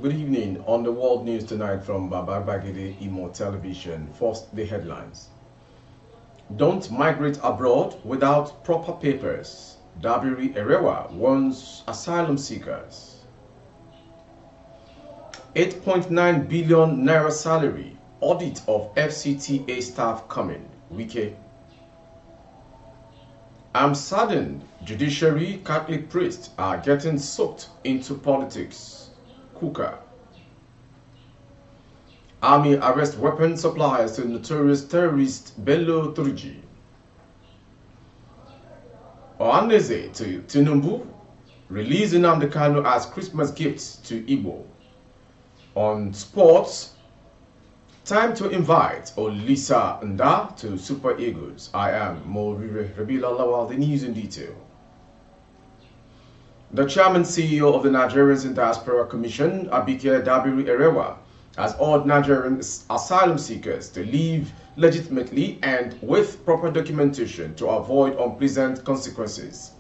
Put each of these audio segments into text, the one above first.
Good evening on the World News tonight from Babagide Imo Television. First, the headlines. Don't migrate abroad without proper papers. Dabiri Erewa warns asylum seekers. 8.9 billion naira salary. Audit of FCTA staff coming. Wike. I'm saddened. Judiciary Catholic priests are getting sucked into politics. Kuka. Army arrest weapon suppliers to notorious terrorist Bello Turji. Oaneze to Tinubu, releasing Nnamdi Kanu as Christmas gifts to Igwe. On sports, time to invite Olisa Nda to Super Eagles. I am Morire Rabila Lawal, the news in detail. The chairman CEO of the Nigerians in Diaspora Commission, Abike Dabiri Erewa, has urged Nigerian asylum seekers to leave legitimately and with proper documentation to avoid unpleasant consequences.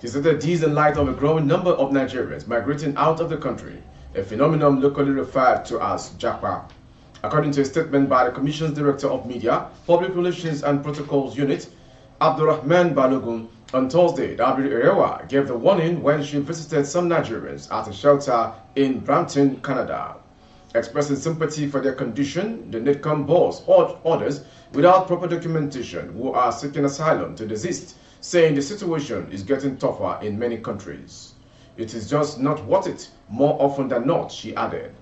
He said that these in light of a growing number of Nigerians migrating out of the country, a phenomenon locally referred to as Japa. According to a statement by the Commission's Director of Media, Public Relations and Protocols Unit, Abdurrahman Balogun, on Thursday, Dabiri Erewa gave the warning when she visited some Nigerians at a shelter in Brampton, Canada. Expressing sympathy for their condition, the NITCOM boss orders without proper documentation who are seeking asylum to desist, saying the situation is getting tougher in many countries. It is just not worth it, more often than not, she added.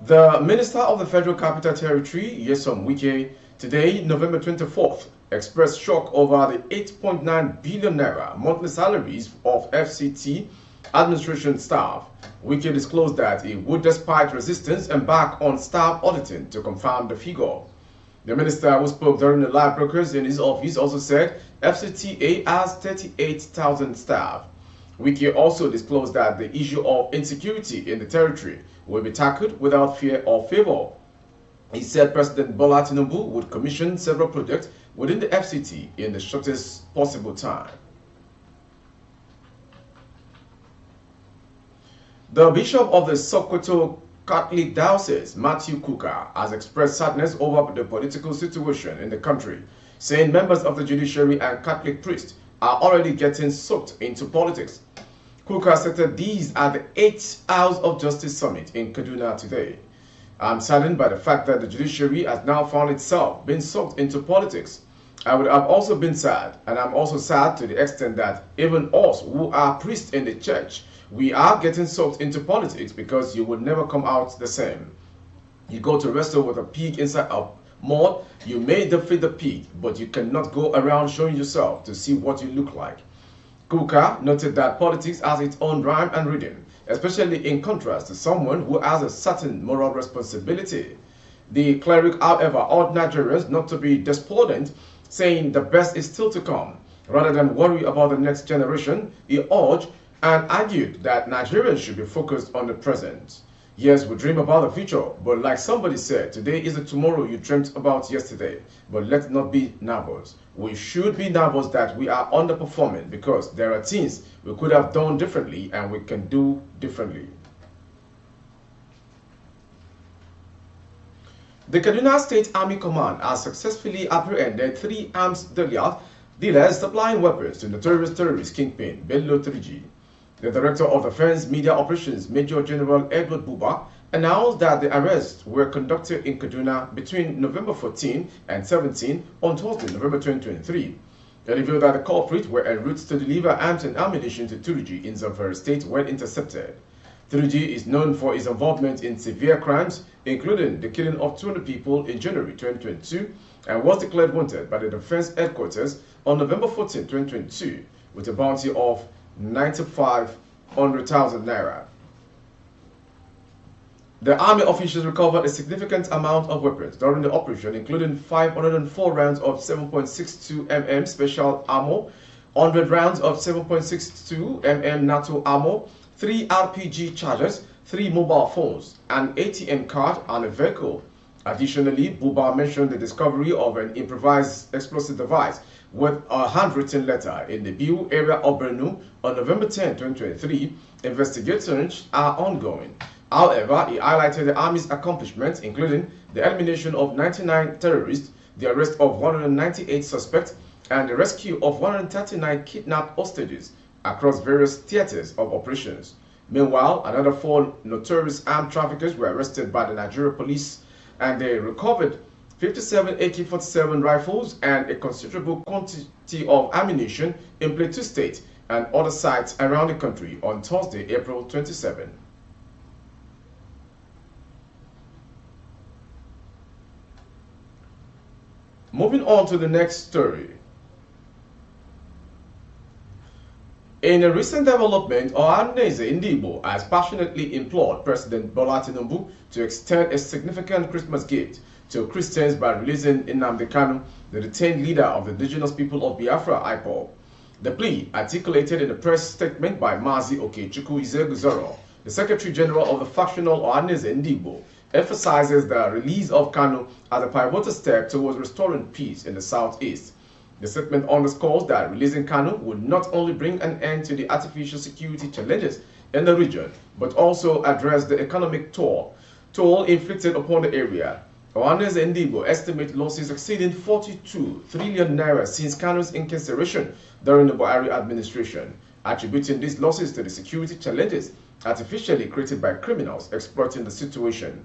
The Minister of the Federal Capital Territory, Nyesom Wike, today, November 24th, expressed shock over the 8.9 billion naira monthly salaries of FCT administration staff. Wike disclosed that he would, despite resistance, embark on staff auditing to confirm the figure. The minister, who spoke during the live broadcast in his office, also said FCTA has 38,000 staff. Wike also disclosed that the issue of insecurity in the territory will be tackled without fear or favor. He said President Bola Tinubu would commission several projects within the FCT in the shortest possible time. The Bishop of the Sokoto Catholic Diocese, Matthew Kuka, has expressed sadness over the political situation in the country, saying members of the judiciary and Catholic priests are already getting sucked into politics. Kuka stated these at the 8th House of Justice Summit in Kaduna today. I'm saddened by the fact that the judiciary has now found itself being sucked into politics. I would have also been sad, and I'm also sad to the extent that even us who are priests in the church, we are getting sucked into politics because you will never come out the same. You go to wrestle with a pig inside a mud, you may defeat the pig, but you cannot go around showing yourself to see what you look like. Kuka noted that politics has its own rhyme and rhythm, especially in contrast to someone who has a certain moral responsibility. The cleric, however, urged Nigerians not to be despondent, saying the best is still to come. Rather than worry about the next generation, he urged and argued that Nigerians should be focused on the present. Yes, we dream about the future, but like somebody said, today is the tomorrow you dreamt about yesterday. But let's not be nervous. We should be nervous that we are underperforming because there are things we could have done differently and we can do differently. The Kaduna State Army Command has successfully apprehended 3 arms dealers supplying weapons to notorious terrorist kingpin Bello Turji. The Director of Defense Media Operations, Major General Edward Buba, announced that the arrests were conducted in Kaduna between November 14 and 17 on Thursday, November 2023. They revealed that the culprits were en route to deliver arms and ammunition to Turji in Zamfara State when intercepted. Turji is known for his involvement in severe crimes, including the killing of 200 people in January 2022, and was declared wanted by the Defense Headquarters on November 14, 2022, with a bounty of 9,500,000 naira. The army officials recovered a significant amount of weapons during the operation, including 504 rounds of 7.62 mm special ammo, 100 rounds of 7.62 mm NATO ammo, 3 RPG charges, 3 mobile phones, an ATM card, and a vehicle. Additionally, Buba mentioned the discovery of an improvised explosive device with a handwritten letter in the Biu area of Brno on November 10, 2023. Investigations are ongoing. However, he highlighted the Army's accomplishments, including the elimination of 99 terrorists, the arrest of 198 suspects, and the rescue of 139 kidnapped hostages across various theaters of operations. Meanwhile, another 4 notorious armed traffickers were arrested by the Nigeria police, and they recovered 57 AK-47 rifles and a considerable quantity of ammunition in Plateau State and other sites around the country on Thursday, April 27. Moving on to the next story. In a recent development, Ohanaeze Ndigbo has passionately implored President Bola Tinubu to extend a significant Christmas gift to Christians by releasing Nnamdi Kanu, the detained leader of the indigenous people of Biafra, IPOI. The plea, articulated in a press statement by Mazi Okechukwu Izeguzoro, the Secretary General of the factional Ohanaeze Ndigbo, emphasizes the release of Kanu as a pivotal step towards restoring peace in the southeast. The statement underscores that releasing Kanu would not only bring an end to the artificial security challenges in the region, but also address the economic toll inflicted upon the area. Ohanaeze Ndigbo estimates losses exceeding 42 trillion naira since Kanu's incarceration during the Buhari administration, attributing these losses to the security challenges artificially created by criminals exploiting the situation.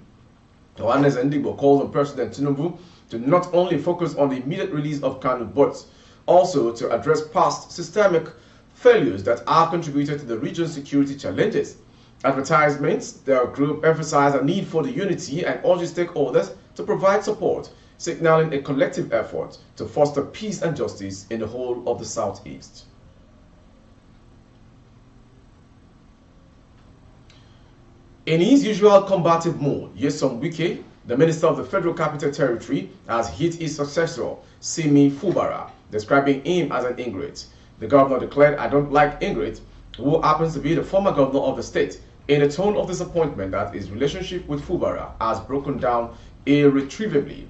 Ohanaeze Ndigbo calls on President Tinubu to not only focus on the immediate release of Kanu, but also to address past systemic failures that have contributed to the region's security challenges. Advertisements, the group emphasized a need for the unity and urges stakeholders to provide support, signaling a collective effort to foster peace and justice in the whole of the Southeast. In his usual combative mode, Nyesom Wike, the Minister of the Federal Capital Territory, has hit his successor, Simi Fubara, describing him as an ingrate. The governor declared, "I don't like ingrate," who happens to be the former governor of the state, in a tone of disappointment that his relationship with Fubara has broken down irretrievably.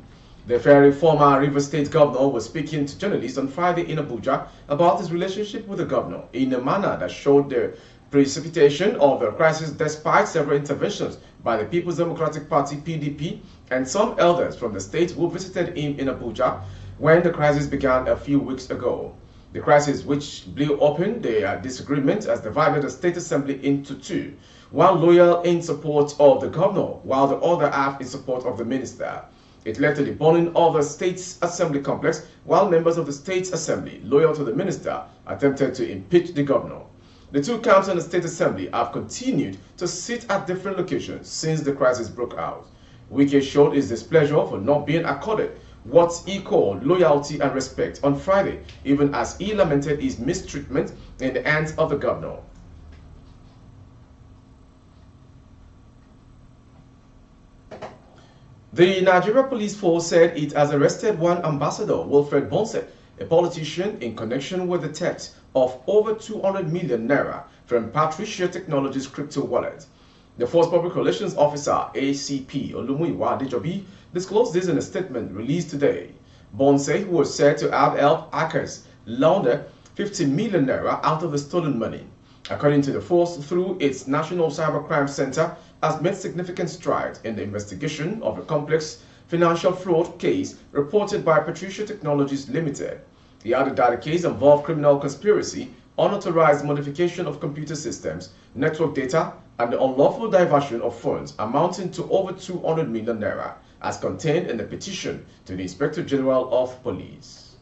The very former Rivers State governor was speaking to journalists on Friday in Abuja about his relationship with the governor in a manner that showed the precipitation of the crisis despite several interventions by the People's Democratic Party (PDP) and some elders from the state who visited him in Abuja when the crisis began a few weeks ago. The crisis, which blew open the disagreement, has divided the State Assembly into two, one loyal in support of the governor, while the other half in support of the minister. It led to the burning of the State's Assembly complex, while members of the State's Assembly, loyal to the minister, attempted to impeach the governor. The two camps in the State Assembly have continued to sit at different locations since the crisis broke out. Wike showed his displeasure for not being accorded what he called loyalty and respect on Friday, even as he lamented his mistreatment in the hands of the governor. The Nigeria Police Force said it has arrested one Ambassador Wilfred Bonset, a politician, in connection with the theft of over 200 million naira from Patricia Technologies crypto wallet. The Force Public Relations Officer, ACP Olumuyiwa Adejobi, disclosed this in a statement released today. Bonset, who was said to have helped hackers launder 50 million naira out of the stolen money, according to the force, through its National Cybercrime Center, has made significant strides in the investigation of a complex financial fraud case reported by Patricia Technologies Limited. He added that the case involved criminal conspiracy, unauthorized modification of computer systems, network data, and the unlawful diversion of funds amounting to over 200 million naira, as contained in the petition to the Inspector General of Police.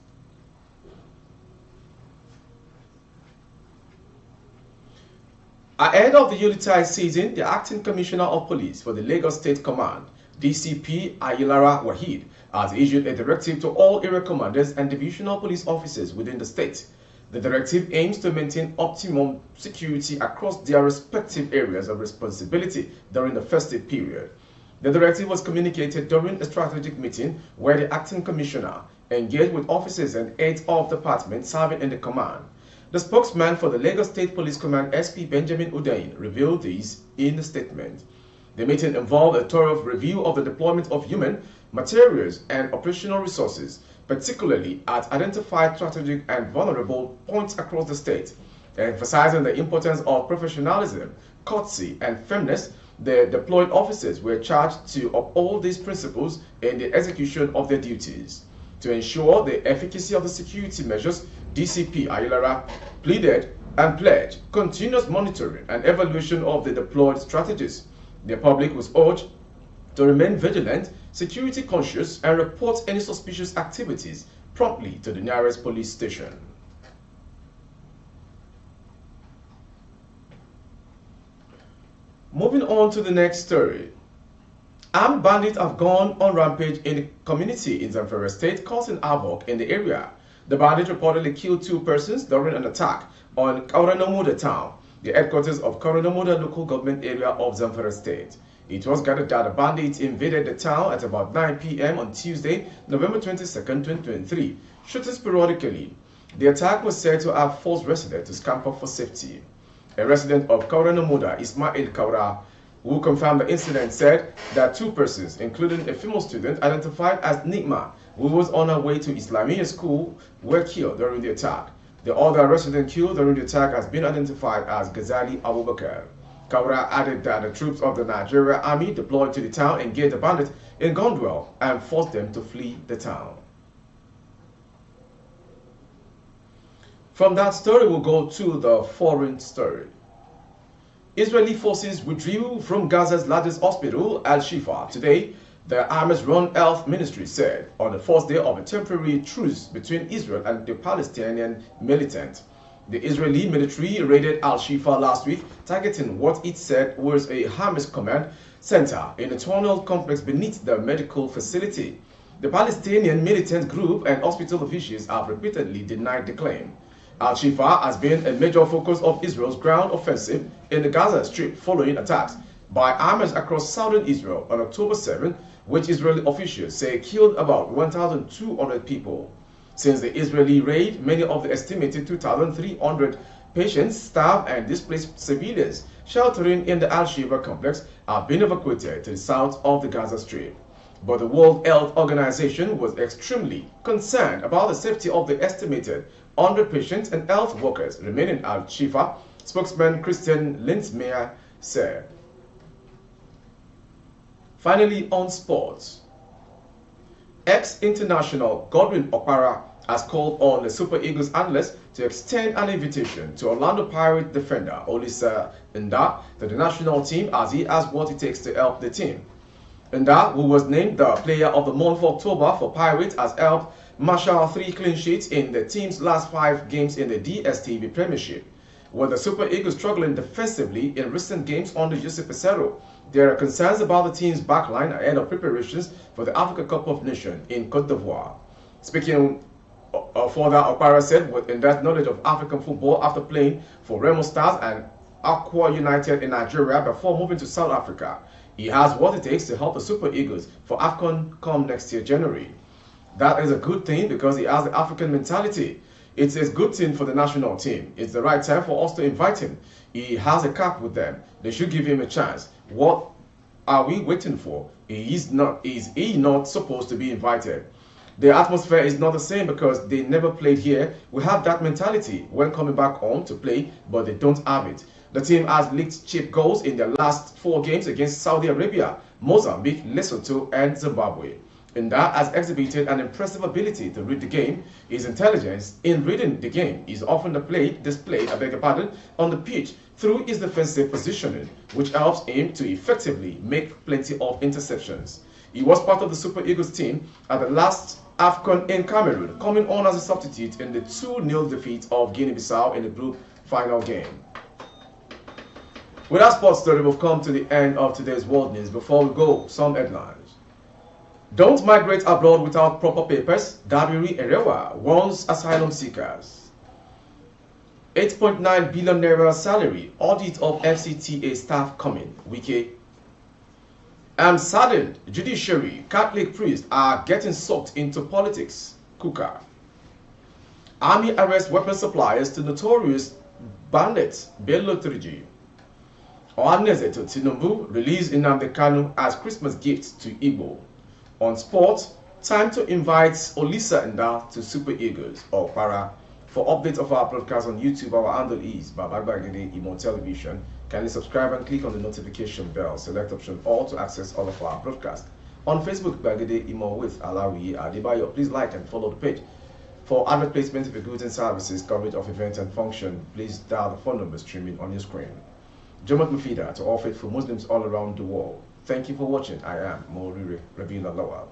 Ahead of the Yuletide season, the Acting Commissioner of Police for the Lagos State Command, DCP Ayilara Wahid, has issued a directive to all area commanders and divisional police officers within the state. The directive aims to maintain optimum security across their respective areas of responsibility during the festive period. The directive was communicated during a strategic meeting where the Acting Commissioner engaged with officers and heads of departments serving in the command. The spokesman for the Lagos State Police Command, SP Benjamin Udain, revealed this in a statement. The meeting involved a thorough review of the deployment of human materials, and operational resources, particularly at identified strategic and vulnerable points across the state. Emphasizing the importance of professionalism, courtesy, and firmness, the deployed officers were charged to uphold these principles in the execution of their duties. To ensure the efficacy of the security measures, DCP Ayilara pleaded and pledged continuous monitoring and evaluation of the deployed strategies. The public was urged to remain vigilant, security conscious, and report any suspicious activities promptly to the nearest police station. Moving on to the next story. Armed bandits have gone on rampage in the community in Zamfara State, causing havoc in the area. The bandits reportedly killed 2 persons during an attack on Kauranamuda town, the headquarters of Kauranamuda local government area of Zamfara State. It was gathered that the bandits invaded the town at about 9 p.m. on Tuesday, November 22, 2023, shooting sporadically. The attack was said to have forced residents to scamper for safety. A resident of Kauranamuda, Ismail Kaura, who confirmed the incident, said that 2 persons, including a female student identified as Nigma, who was on her way to Islamia school, were killed during the attack. The other resident killed during the attack has been identified as Ghazali Abubakar. Kaura added that the troops of the Nigerian army deployed to the town engaged the bandits in gunduel and forced them to flee the town. From that story, we'll go to the foreign story. Israeli forces withdrew from Gaza's largest hospital, Al-Shifa, today, the Hamas-run health ministry said, on the first day of a temporary truce between Israel and the Palestinian militant. The Israeli military raided Al-Shifa last week, targeting what it said was a Hamas command center in a tunnel complex beneath the medical facility. The Palestinian militant group and hospital officials have repeatedly denied the claim. Al-Shifa has been a major focus of Israel's ground offensive in the Gaza Strip following attacks by Hamas across southern Israel on October 7, which Israeli officials say killed about 1,200 people. Since the Israeli raid, many of the estimated 2,300 patients, staff, and displaced civilians sheltering in the Al-Shifa complex have been evacuated to the south of the Gaza Strip. But the World Health Organization was extremely concerned about the safety of the estimated 100 patients and health workers remaining at Al-Shifa, spokesman Christian Lindsmeyer said. Finally, on sports. Exinternational Godwin Okara has called on the Super Eagles analysts to extend an invitation to Orlando Pirates defender Olisa Nda to the national team as he has what it takes to help the team. Nda, who was named the Player of the Month for October for Pirates, has helped marshal 3 clean sheets in the team's last 5 games in the DSTV Premiership. With the Super Eagles struggling defensively in recent games under Jose Pesero, there are concerns about the team's backline ahead of preparations for the Africa Cup of Nations in Côte d'Ivoire. Speaking further, Okara said with that knowledge of African football after playing for Remo Stars and Aqua United in Nigeria before moving to South Africa, he has what it takes to help the Super Eagles for AFCON come next year, January. That is a good thing because he has the African mentality. It's a good thing for the national team. It's the right time for us to invite him. He has a cap with them. They should give him a chance. What are we waiting for? Is he not supposed to be invited? The atmosphere is not the same because they never played here. We have that mentality when coming back home to play, but they don't have it. The team has leaked cheap goals in their last 4 games against Saudi Arabia, Mozambique, Lesotho, and Zimbabwe. And that has exhibited an impressive ability to read the game. His intelligence in reading the game is often displayed on the pitch through his defensive positioning, which helps him to effectively make plenty of interceptions. He was part of the Super Eagles team at the last AFCON in Cameroon, coming on as a substitute in the 2-0 defeat of Guinea-Bissau in the group final game. With that sports story, we've come to the end of today's world news. Before we go, some headlines. Don't migrate abroad without proper papers, Dabiri Erewa warns asylum seekers. 8.9 billion naira salary, audit of FCTA staff coming, Wiki. And saddened, Judiciary, Catholic priests are getting sucked into politics, Kuka. Army arrests weapon suppliers to notorious bandits, Bello Triji. Ohaneze to Tinubu released Nnamdi Kanu as Christmas gifts to Igbo. On sports, time to invite Olisa Nda to Super Eagles, Okara. For updates of our broadcast on YouTube, our handle is Babagbagede Imo Television. Kindly subscribe and click on the notification bell. Select option all to access all of our broadcasts. On Facebook, Bagede Imo with Alawi Adebayo. Please like and follow the page. For advert placement of goods and services, coverage of events and function, please dial the phone number streaming on your screen. Jomat Mufida to all faithful Muslims all around the world. Thank you for watching. I am Moriri Rabina Lawal.